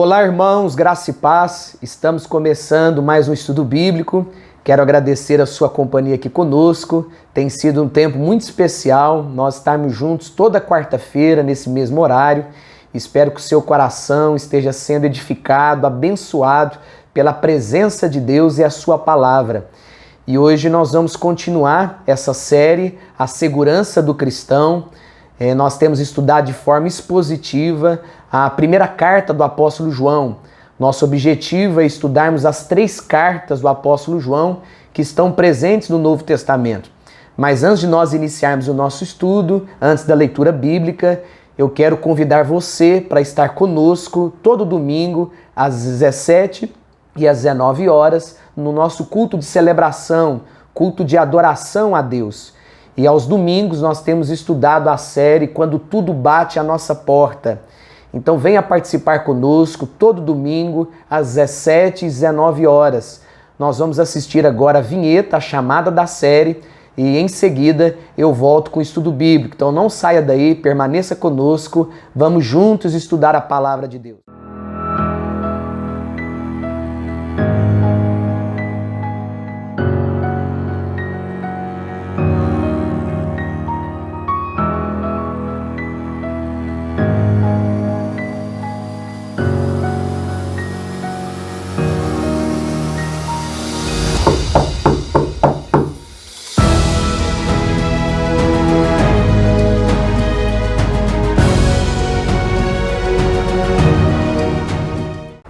Olá, irmãos, graça e paz. Estamos começando mais um estudo bíblico. Quero agradecer a sua companhia aqui conosco. Tem sido um tempo muito especial nós estarmos juntos toda quarta-feira nesse mesmo horário. Espero que o seu coração esteja sendo edificado, abençoado pela presença de Deus e a sua palavra. E hoje nós vamos continuar essa série, A Segurança do Cristão. Nós temos estudado de forma expositiva a primeira carta do apóstolo João. Nosso objetivo é estudarmos as 3 cartas do apóstolo João que estão presentes no Novo Testamento. Mas antes de nós iniciarmos o nosso estudo, antes da leitura bíblica, eu quero convidar você para estar conosco todo domingo às 17 e às 19 horas no nosso culto de celebração, culto de adoração a Deus. E aos domingos nós temos estudado a série Quando Tudo Bate à Nossa Porta. Então venha participar conosco todo domingo às 17 e 19 horas. Nós vamos assistir agora a vinheta, a chamada da série, e em seguida eu volto com o estudo bíblico. Então não saia daí, permaneça conosco, vamos juntos estudar a palavra de Deus.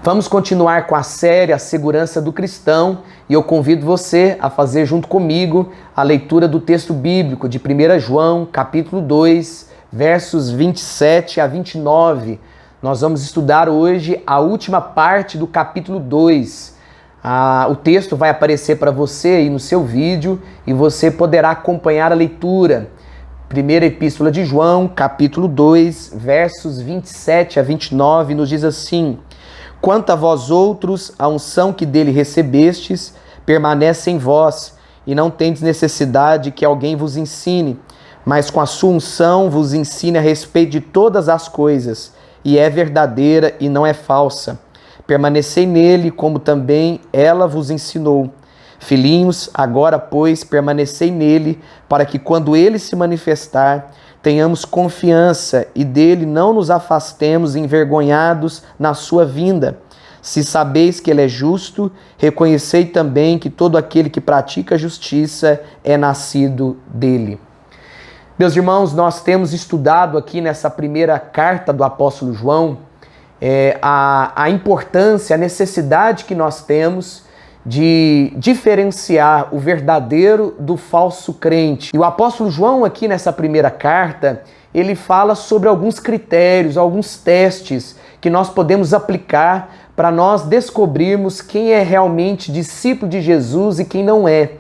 Vamos continuar com a série A Segurança do Cristão e eu convido você a fazer junto comigo a leitura do texto bíblico de 1 João, capítulo 2, versos 27 a 29. Nós vamos estudar hoje a última parte do capítulo 2. O texto vai aparecer para você aí no seu vídeo e você poderá acompanhar a leitura. Primeira Epístola de João, capítulo 2, versos 27 a 29, nos diz assim: Quanto a vós outros, a unção que dele recebestes permanece em vós, e não tendes necessidade que alguém vos ensine, mas com a sua unção vos ensine a respeito de todas as coisas, e é verdadeira e não é falsa. Permanecei nele, como também ela vos ensinou. Filhinhos, agora, pois, permanecei nele, para que quando ele se manifestar, tenhamos confiança e dele não nos afastemos envergonhados na sua vinda. Se sabeis que ele é justo, reconhecei também que todo aquele que pratica a justiça é nascido dele. Meus irmãos, nós temos estudado aqui nessa primeira carta do apóstolo João a importância, a necessidade que nós temos de diferenciar o verdadeiro do falso crente. E o apóstolo João aqui nessa primeira carta, ele fala sobre alguns critérios, alguns testes que nós podemos aplicar para nós descobrirmos quem é realmente discípulo de Jesus e quem não é.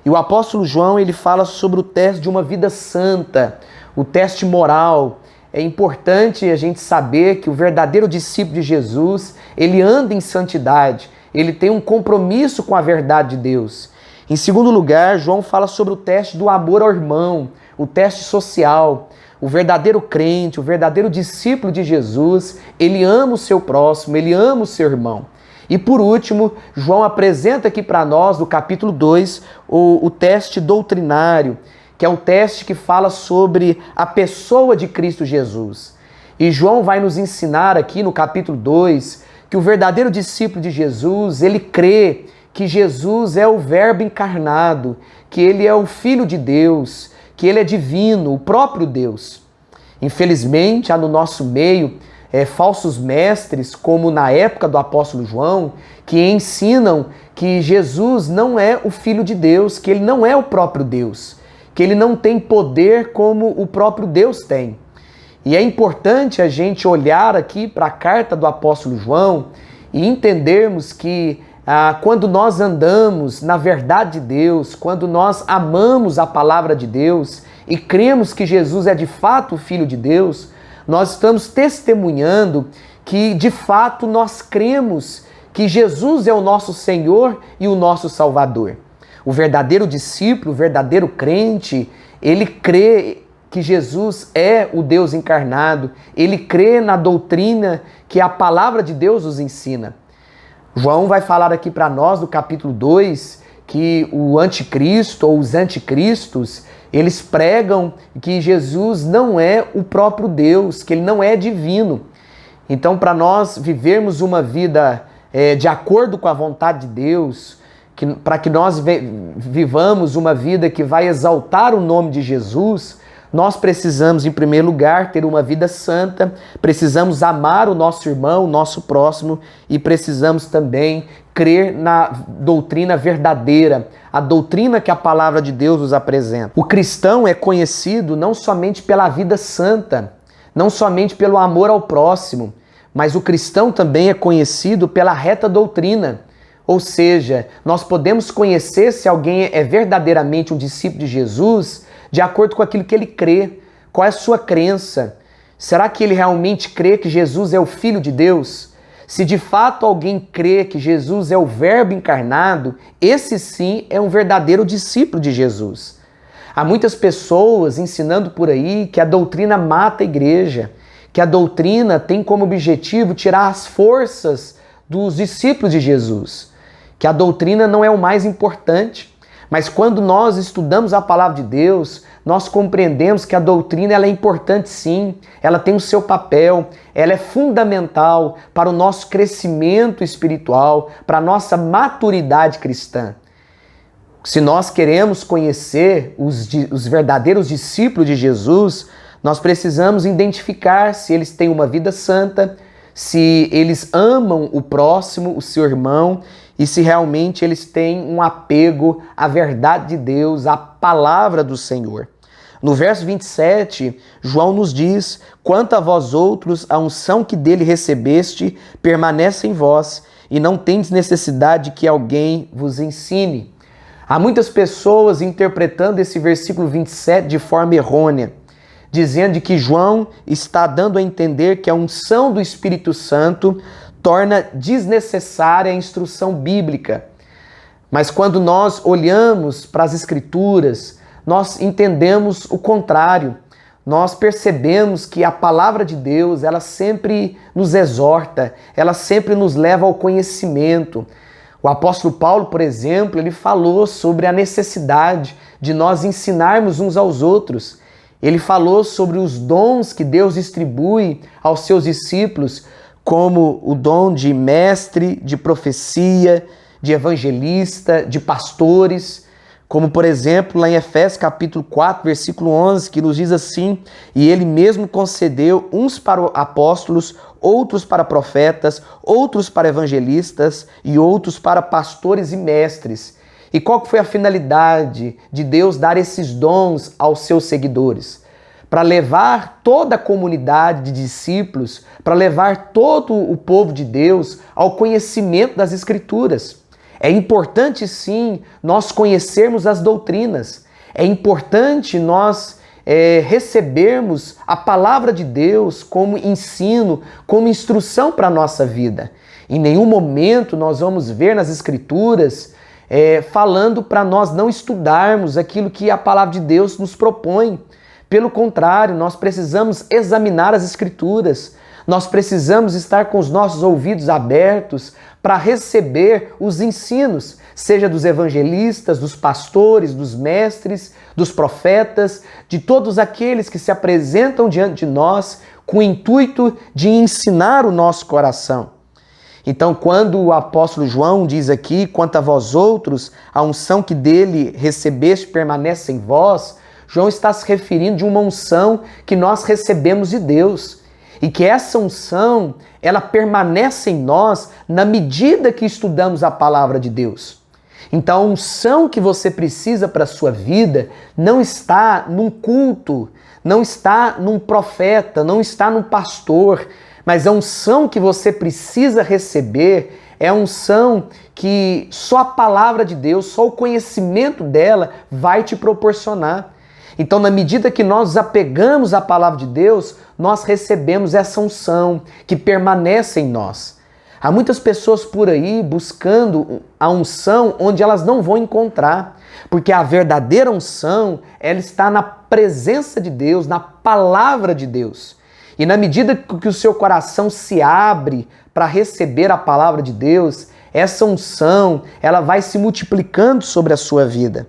E o apóstolo João, ele fala sobre o teste de uma vida santa, o teste moral. É importante a gente saber que o verdadeiro discípulo de Jesus, ele anda em santidade. Ele tem um compromisso com a verdade de Deus. Em segundo lugar, João fala sobre o teste do amor ao irmão, o teste social. O verdadeiro crente, o verdadeiro discípulo de Jesus, ele ama o seu próximo, ele ama o seu irmão. E por último, João apresenta aqui para nós, no capítulo 2, o teste doutrinário, que é o teste que fala sobre a pessoa de Cristo Jesus. E João vai nos ensinar aqui no capítulo 2, que o verdadeiro discípulo de Jesus, ele crê que Jesus é o Verbo encarnado, que ele é o Filho de Deus, que ele é divino, o próprio Deus. Infelizmente, há no nosso meio falsos mestres, como na época do apóstolo João, que ensinam que Jesus não é o Filho de Deus, que ele não é o próprio Deus, que ele não tem poder como o próprio Deus tem. E é importante a gente olhar aqui para a carta do apóstolo João e entendermos que quando nós andamos na verdade de Deus, quando nós amamos a palavra de Deus e cremos que Jesus é de fato o Filho de Deus, nós estamos testemunhando que de fato nós cremos que Jesus é o nosso Senhor e o nosso Salvador. O verdadeiro discípulo, o verdadeiro crente, ele crê que Jesus é o Deus encarnado, ele crê na doutrina que a palavra de Deus nos ensina. João vai falar aqui para nós, no capítulo 2, que o anticristo ou os anticristos, eles pregam que Jesus não é o próprio Deus, que ele não é divino. Então, para nós vivermos uma vida de acordo com a vontade de Deus, para que nós vivamos uma vida que vai exaltar o nome de Jesus, nós precisamos, em primeiro lugar, ter uma vida santa, precisamos amar o nosso irmão, o nosso próximo, e precisamos também crer na doutrina verdadeira, a doutrina que a palavra de Deus nos apresenta. O cristão é conhecido não somente pela vida santa, não somente pelo amor ao próximo, mas o cristão também é conhecido pela reta doutrina. Ou seja, nós podemos conhecer se alguém é verdadeiramente um discípulo de Jesus de acordo com aquilo que ele crê. Qual é a sua crença? Será que ele realmente crê que Jesus é o Filho de Deus? Se de fato alguém crê que Jesus é o Verbo encarnado, esse sim é um verdadeiro discípulo de Jesus. Há muitas pessoas ensinando por aí que a doutrina mata a igreja, que a doutrina tem como objetivo tirar as forças dos discípulos de Jesus, que a doutrina não é o mais importante. Mas quando nós estudamos a palavra de Deus, nós compreendemos que a doutrina ela é importante sim, ela tem o seu papel, ela é fundamental para o nosso crescimento espiritual, para a nossa maturidade cristã. Se nós queremos conhecer os verdadeiros discípulos de Jesus, nós precisamos identificar se eles têm uma vida santa, se eles amam o próximo, o seu irmão, e se realmente eles têm um apego à verdade de Deus, à palavra do Senhor. No verso 27, João nos diz: quanto a vós outros, a unção que dele recebeste permanece em vós, e não tendes necessidade que alguém vos ensine. Há muitas pessoas interpretando esse versículo 27 de forma errônea, dizendo que João está dando a entender que a unção do Espírito Santo torna desnecessária a instrução bíblica. Mas quando nós olhamos para as Escrituras, nós entendemos o contrário. Nós percebemos que a palavra de Deus, ela sempre nos exorta, ela sempre nos leva ao conhecimento. O apóstolo Paulo, por exemplo, ele falou sobre a necessidade de nós ensinarmos uns aos outros. Ele falou sobre os dons que Deus distribui aos seus discípulos, como o dom de mestre, de profecia, de evangelista, de pastores, como por exemplo lá em Efésios capítulo 4, versículo 11, que nos diz assim: e ele mesmo concedeu uns para apóstolos, outros para profetas, outros para evangelistas e outros para pastores e mestres. E qual que foi a finalidade de Deus dar esses dons aos seus seguidores? Para levar toda a comunidade de discípulos, para levar todo o povo de Deus ao conhecimento das Escrituras. É importante sim nós conhecermos as doutrinas, é importante nós recebermos a palavra de Deus como ensino, como instrução para a nossa vida. Em nenhum momento nós vamos ver nas Escrituras falando para nós não estudarmos aquilo que a palavra de Deus nos propõe. Pelo contrário, nós precisamos examinar as Escrituras, nós precisamos estar com os nossos ouvidos abertos para receber os ensinos, seja dos evangelistas, dos pastores, dos mestres, dos profetas, de todos aqueles que se apresentam diante de nós com o intuito de ensinar o nosso coração. Então, quando o apóstolo João diz aqui: quanto a vós outros, a unção que dele recebeste permanece em vós, João está se referindo de uma unção que nós recebemos de Deus. E que essa unção, ela permanece em nós na medida que estudamos a palavra de Deus. Então a unção que você precisa para a sua vida não está num culto, não está num profeta, não está num pastor, mas a unção que você precisa receber é a unção que só a palavra de Deus, só o conhecimento dela vai te proporcionar. Então, na medida que nós nos apegamos à palavra de Deus, nós recebemos essa unção que permanece em nós. Há muitas pessoas por aí buscando a unção onde elas não vão encontrar. Porque a verdadeira unção, ela está na presença de Deus, na palavra de Deus. E na medida que o seu coração se abre para receber a palavra de Deus, essa unção, ela vai se multiplicando sobre a sua vida.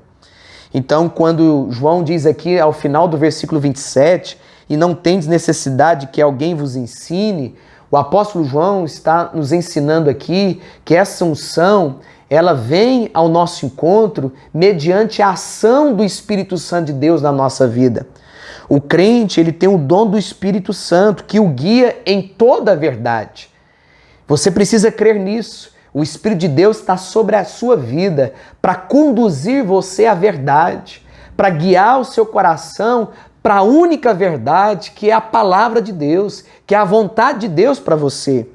Então, quando João diz aqui ao final do versículo 27, e não tendes necessidade que alguém vos ensine, o apóstolo João está nos ensinando aqui que essa unção, ela vem ao nosso encontro mediante a ação do Espírito Santo de Deus na nossa vida. O crente, ele tem o dom do Espírito Santo que o guia em toda a verdade. Você precisa crer nisso. O Espírito de Deus está sobre a sua vida para conduzir você à verdade, para guiar o seu coração para a única verdade, que é a palavra de Deus, que é a vontade de Deus para você.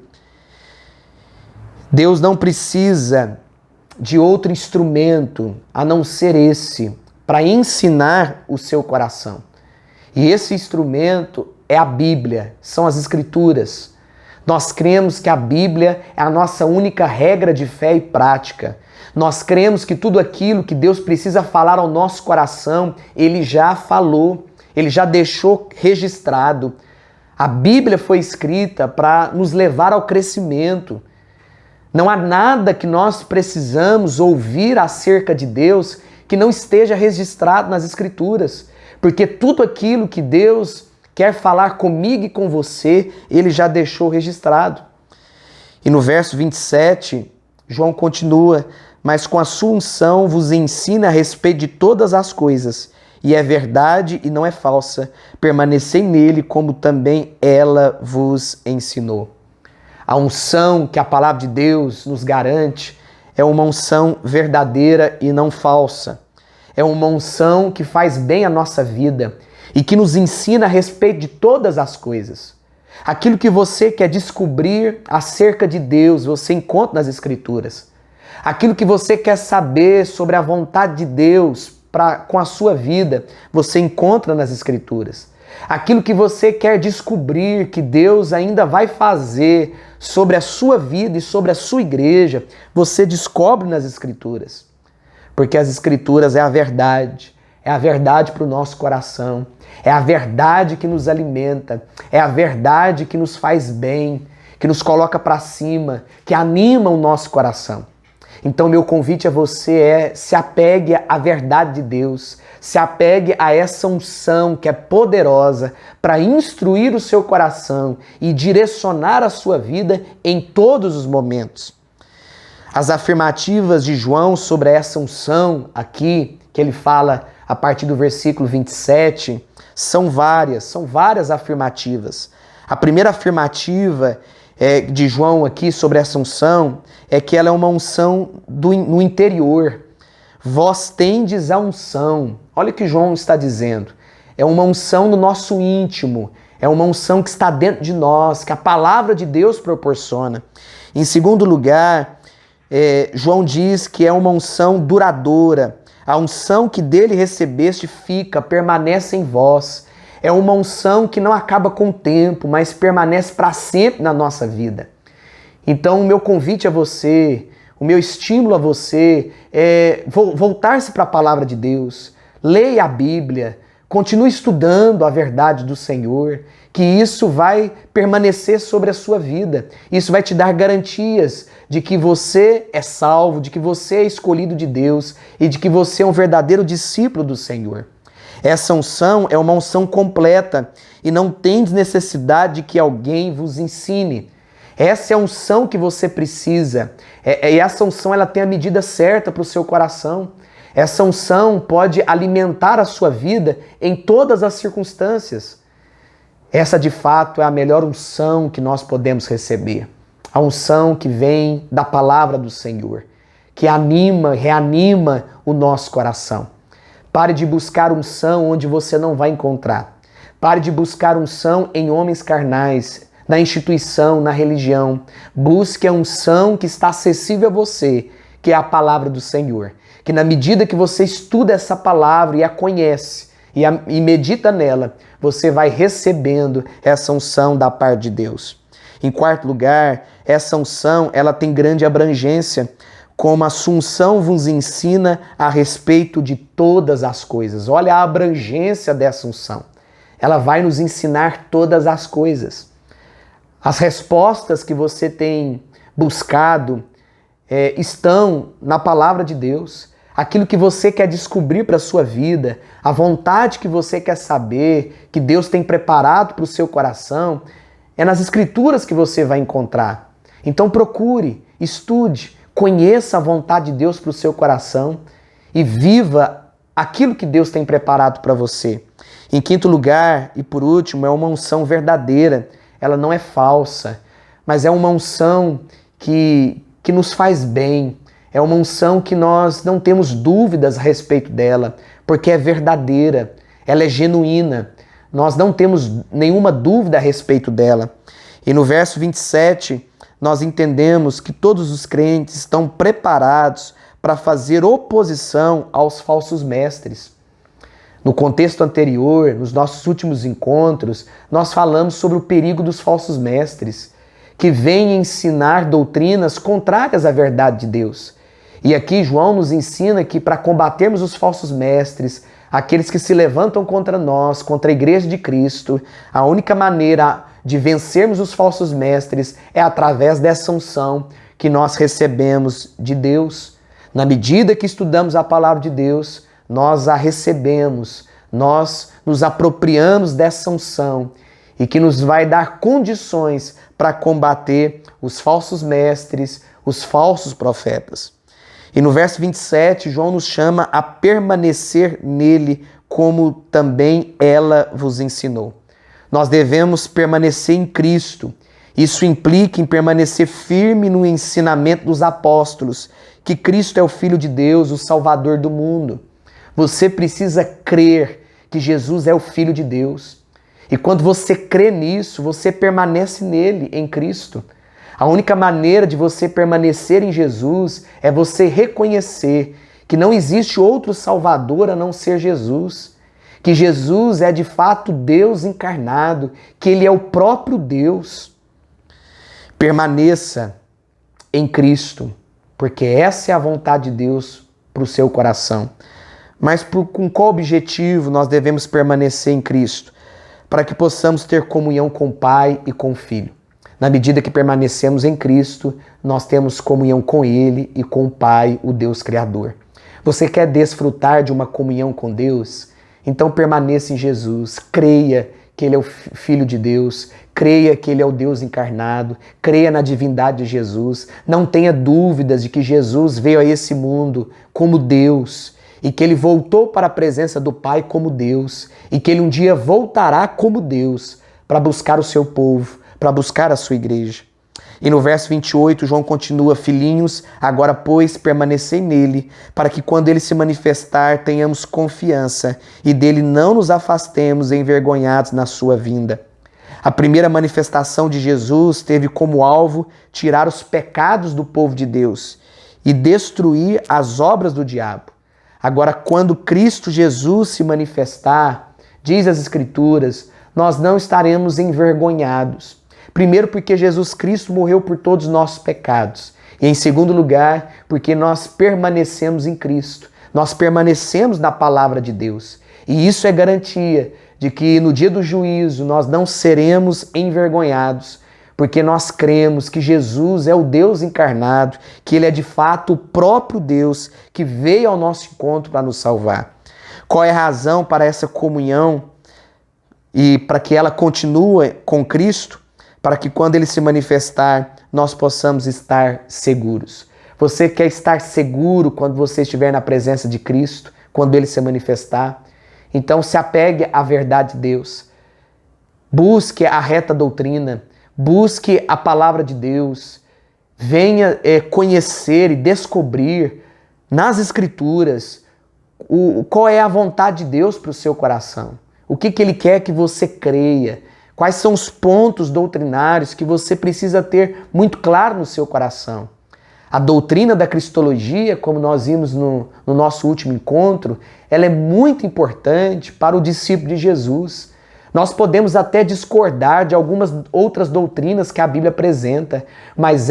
Deus não precisa de outro instrumento a não ser esse, para ensinar o seu coração. E esse instrumento é a Bíblia, são as Escrituras. Nós cremos que a Bíblia é a nossa única regra de fé e prática. Nós cremos que tudo aquilo que Deus precisa falar ao nosso coração, Ele já falou, Ele já deixou registrado. A Bíblia foi escrita para nos levar ao crescimento. Não há nada que nós precisamos ouvir acerca de Deus que não esteja registrado nas Escrituras. Porque tudo aquilo que Deus quer falar comigo e com você, Ele já deixou registrado. E no verso 27, João continua: mas com a sua unção vos ensina a respeito de todas as coisas, e é verdade e não é falsa. Permanecei nele, como também ela vos ensinou. A unção que a palavra de Deus nos garante é uma unção verdadeira e não falsa. É uma unção que faz bem a nossa vida e que nos ensina a respeito de todas as coisas. Aquilo que você quer descobrir acerca de Deus, você encontra nas Escrituras. Aquilo que você quer saber sobre a vontade de Deus com a sua vida, você encontra nas Escrituras. Aquilo que você quer descobrir que Deus ainda vai fazer sobre a sua vida e sobre a sua igreja, você descobre nas Escrituras. Porque as Escrituras é a verdade para o nosso coração, é a verdade que nos alimenta, é a verdade que nos faz bem, que nos coloca para cima, que anima o nosso coração. Então, meu convite a você é: se apegue à verdade de Deus, se apegue a essa unção que é poderosa para instruir o seu coração e direcionar a sua vida em todos os momentos. As afirmativas de João sobre essa unção aqui, que ele fala a partir do versículo 27, são várias afirmativas. A primeira afirmativa de João aqui sobre essa unção é que ela é uma unção no interior. Vós tendes a unção. Olha o que João está dizendo. É uma unção no nosso íntimo. É uma unção que está dentro de nós, que a palavra de Deus proporciona. Em segundo lugar, João diz que é uma unção duradoura. A unção que dele recebeste fica, permanece em vós. É uma unção que não acaba com o tempo, mas permanece para sempre na nossa vida. Então, o meu convite a você, o meu estímulo a você é voltar-se para a palavra de Deus, leia a Bíblia, continue estudando a verdade do Senhor, que isso vai permanecer sobre a sua vida. Isso vai te dar garantias de que você é salvo, de que você é escolhido de Deus e de que você é um verdadeiro discípulo do Senhor. Essa unção é uma unção completa e não tem necessidade de que alguém vos ensine. Essa é a unção que você precisa. E essa unção ela tem a medida certa para o seu coração. Essa unção pode alimentar a sua vida em todas as circunstâncias. Essa, de fato, é a melhor unção que nós podemos receber. A unção que vem da palavra do Senhor, que anima, reanima o nosso coração. Pare de buscar unção onde você não vai encontrar. Pare de buscar unção em homens carnais, na instituição, na religião. Busque a unção que está acessível a você, que é a palavra do Senhor. Que na medida que você estuda essa palavra e a conhece e medita nela, você vai recebendo essa unção da parte de Deus. Em quarto lugar, essa unção ela tem grande abrangência. como a Assunção vos ensina a respeito de todas as coisas. Olha a abrangência dessa unção. Ela vai nos ensinar todas as coisas. As respostas que você tem buscado estão na palavra de Deus. Aquilo que você quer descobrir para a sua vida, a vontade que você quer saber, que Deus tem preparado para o seu coração, é nas Escrituras que você vai encontrar. Então procure, estude, conheça a vontade de Deus para o seu coração e viva aquilo que Deus tem preparado para você. Em quinto lugar, e por último, é uma unção verdadeira. Ela não é falsa, mas é uma unção que nos faz bem. É uma unção que nós não temos dúvidas a respeito dela, porque é verdadeira, ela é genuína. Nós não temos nenhuma dúvida a respeito dela. E no verso 27, nós entendemos que todos os crentes estão preparados para fazer oposição aos falsos mestres. No contexto anterior, nos nossos últimos encontros, nós falamos sobre o perigo dos falsos mestres, que vêm ensinar doutrinas contrárias à verdade de Deus. E aqui João nos ensina que para combatermos os falsos mestres, aqueles que se levantam contra nós, contra a igreja de Cristo, a única maneira de vencermos os falsos mestres é através dessa unção que nós recebemos de Deus. Na medida que estudamos a palavra de Deus, nós a recebemos, nós nos apropriamos dessa unção e que nos vai dar condições para combater os falsos mestres, os falsos profetas. E no verso 27, João nos chama a permanecer nele, como também ela vos ensinou. Nós devemos permanecer em Cristo. Isso implica em permanecer firme no ensinamento dos apóstolos, que Cristo é o Filho de Deus, o Salvador do mundo. Você precisa crer que Jesus é o Filho de Deus. E quando você crê nisso, você permanece nele, em Cristo. A única maneira de você permanecer em Jesus é você reconhecer que não existe outro Salvador a não ser Jesus. Que Jesus é de fato Deus encarnado, que Ele é o próprio Deus. Permaneça em Cristo, porque essa é a vontade de Deus para o seu coração. Mas com qual objetivo nós devemos permanecer em Cristo? Para que possamos ter comunhão com o Pai e com o Filho. Na medida que permanecemos em Cristo, nós temos comunhão com Ele e com o Pai, o Deus Criador. Você quer desfrutar de uma comunhão com Deus? Então permaneça em Jesus, creia que Ele é o Filho de Deus, creia que Ele é o Deus encarnado, creia na divindade de Jesus, não tenha dúvidas de que Jesus veio a esse mundo como Deus e que Ele voltou para a presença do Pai como Deus e que Ele um dia voltará como Deus para buscar o seu povo, para buscar a sua igreja. E no verso 28, João continua: filhinhos, agora pois permanecei nele, para que quando ele se manifestar tenhamos confiança e dele não nos afastemos envergonhados na sua vinda. A primeira manifestação de Jesus teve como alvo tirar os pecados do povo de Deus e destruir as obras do diabo. Agora, quando Cristo Jesus se manifestar, diz as Escrituras, nós não estaremos envergonhados. Primeiro, porque Jesus Cristo morreu por todos os nossos pecados. E em segundo lugar, porque nós permanecemos em Cristo. Nós permanecemos na palavra de Deus. E isso é garantia de que no dia do juízo nós não seremos envergonhados, porque nós cremos que Jesus é o Deus encarnado, que Ele é de fato o próprio Deus que veio ao nosso encontro para nos salvar. Qual é a razão para essa comunhão e para que ela continue com Cristo? Para que quando Ele se manifestar, nós possamos estar seguros. Você quer estar seguro quando você estiver na presença de Cristo, quando Ele se manifestar? Então se apegue à verdade de Deus. Busque a reta doutrina, busque a palavra de Deus. Venha conhecer e descobrir nas Escrituras qual é a vontade de Deus para o seu coração. O que Ele quer que você creia. Quais são os pontos doutrinários que você precisa ter muito claro no seu coração? A doutrina da cristologia, como nós vimos no nosso último encontro, ela é muito importante para o discípulo de Jesus. Nós podemos até discordar de algumas outras doutrinas que a Bíblia apresenta, mas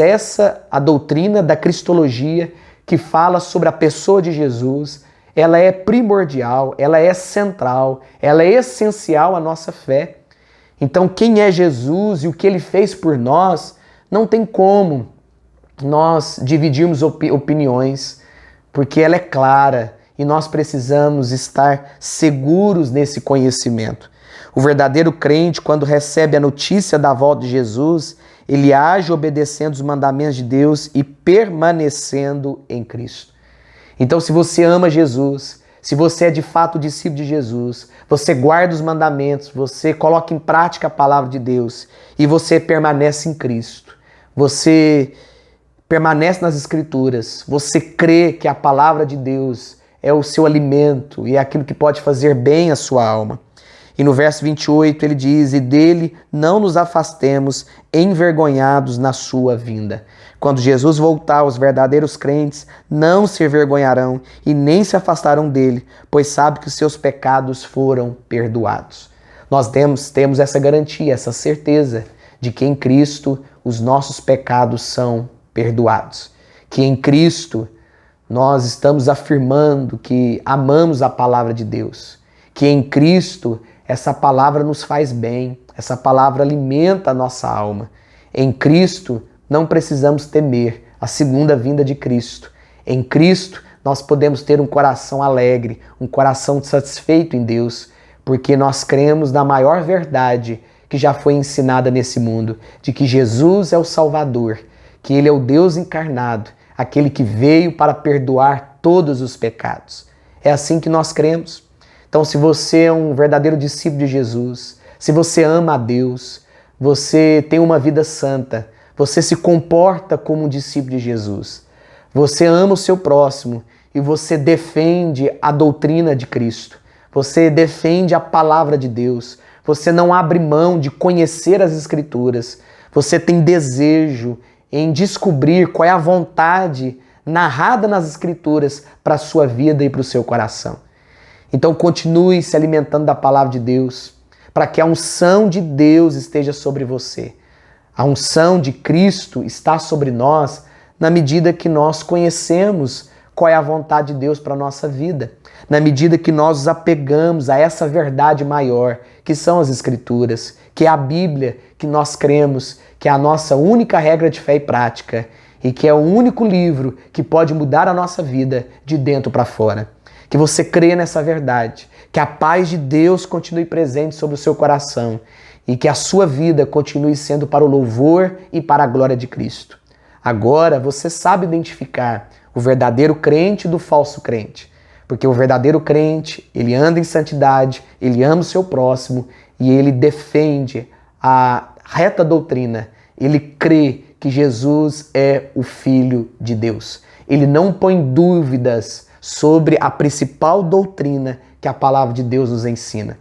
a doutrina da cristologia, que fala sobre a pessoa de Jesus, ela é primordial, ela é central, ela é essencial à nossa fé. Então, quem é Jesus e o que ele fez por nós, não tem como nós dividirmos opiniões, porque ela é clara e nós precisamos estar seguros nesse conhecimento. O verdadeiro crente, quando recebe a notícia da volta de Jesus, ele age obedecendo os mandamentos de Deus e permanecendo em Cristo. Então, se você ama Jesus, se você é de fato discípulo de Jesus, você guarda os mandamentos, você coloca em prática a palavra de Deus e você permanece em Cristo, você permanece nas Escrituras, você crê que a palavra de Deus é o seu alimento e é aquilo que pode fazer bem à sua alma. E no verso 28 ele diz, e dele não nos afastemos envergonhados na sua vinda. Quando Jesus voltar, os verdadeiros crentes não se envergonharão e nem se afastarão dele, pois sabe que os seus pecados foram perdoados. Nós temos essa garantia, essa certeza de que em Cristo os nossos pecados são perdoados. Que em Cristo nós estamos afirmando que amamos a palavra de Deus. Que em Cristo essa palavra nos faz bem, essa palavra alimenta a nossa alma. Em Cristo não precisamos temer a segunda vinda de Cristo. Em Cristo nós podemos ter um coração alegre, um coração satisfeito em Deus, porque nós cremos na maior verdade que já foi ensinada nesse mundo, de que Jesus é o Salvador, que Ele é o Deus encarnado, aquele que veio para perdoar todos os pecados. É assim que nós cremos. Então, se você é um verdadeiro discípulo de Jesus, se você ama a Deus, você tem uma vida santa, você se comporta como um discípulo de Jesus, você ama o seu próximo e você defende a doutrina de Cristo, você defende a palavra de Deus, você não abre mão de conhecer as Escrituras, você tem desejo em descobrir qual é a vontade narrada nas Escrituras para a sua vida e para o seu coração. Então continue se alimentando da palavra de Deus, para que a unção de Deus esteja sobre você. A unção de Cristo está sobre nós na medida que nós conhecemos qual é a vontade de Deus para a nossa vida, na medida que nós nos apegamos a essa verdade maior, que são as Escrituras, que é a Bíblia, que nós cremos, que é a nossa única regra de fé e prática, e que é o único livro que pode mudar a nossa vida de dentro para fora. Que você crê nessa verdade, que a paz de Deus continue presente sobre o seu coração e que a sua vida continue sendo para o louvor e para a glória de Cristo. Agora você sabe identificar o verdadeiro crente do falso crente, porque o verdadeiro crente, ele anda em santidade, ele ama o seu próximo e ele defende a reta doutrina, ele crê que Jesus é o Filho de Deus. Ele não põe dúvidas sobre a principal doutrina que a palavra de Deus nos ensina.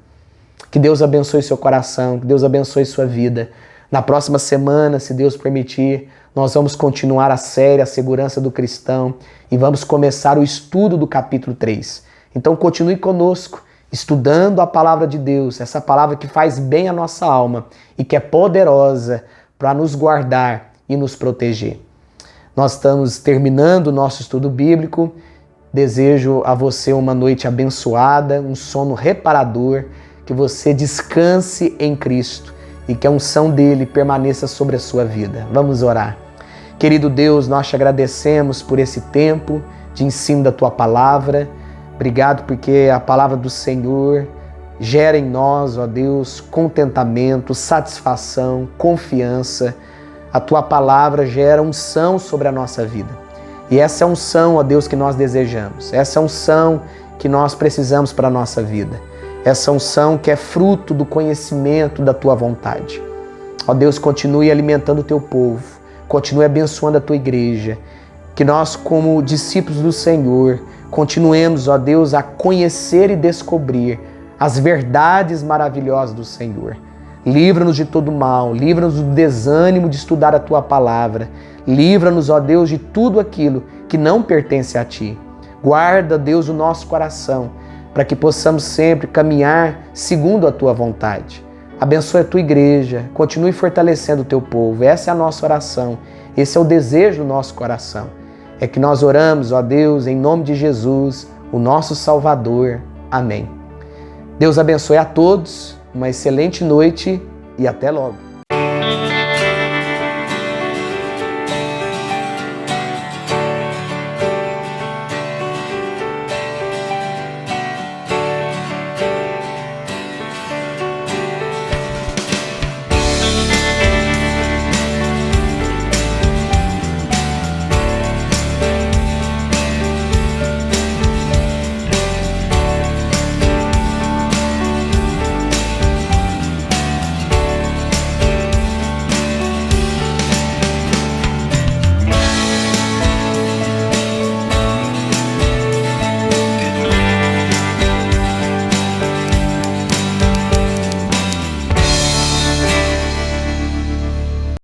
Que Deus abençoe seu coração, que Deus abençoe sua vida. Na próxima semana, se Deus permitir, nós vamos continuar a série A Segurança do Cristão e vamos começar o estudo do capítulo 3. Então continue conosco, estudando a palavra de Deus, essa palavra que faz bem à nossa alma e que é poderosa para nos guardar e nos proteger. Nós estamos terminando o nosso estudo bíblico. Desejo a você uma noite abençoada, um sono reparador, que você descanse em Cristo e que a unção dele permaneça sobre a sua vida. Vamos orar. Querido Deus, nós te agradecemos por esse tempo de ensino da tua palavra. Obrigado porque a palavra do Senhor gera em nós, ó Deus, contentamento, satisfação, confiança. A tua palavra gera unção sobre a nossa vida. E essa é a unção, ó Deus, que nós desejamos. Essa é a unção que nós precisamos para a nossa vida. Essa unção que é fruto do conhecimento da tua vontade. Ó Deus, continue alimentando o teu povo. Continue abençoando a tua igreja. Que nós, como discípulos do Senhor, continuemos, ó Deus, a conhecer e descobrir as verdades maravilhosas do Senhor. Livra-nos de todo mal, livra-nos do desânimo de estudar a tua palavra. Livra-nos, ó Deus, de tudo aquilo que não pertence a ti. Guarda, Deus, o nosso coração, para que possamos sempre caminhar segundo a tua vontade. Abençoe a tua igreja, continue fortalecendo o teu povo. Essa é a nossa oração, esse é o desejo do nosso coração. é que nós oramos, ó Deus, em nome de Jesus, o nosso Salvador. Amém. Deus abençoe a todos, uma excelente noite e até logo.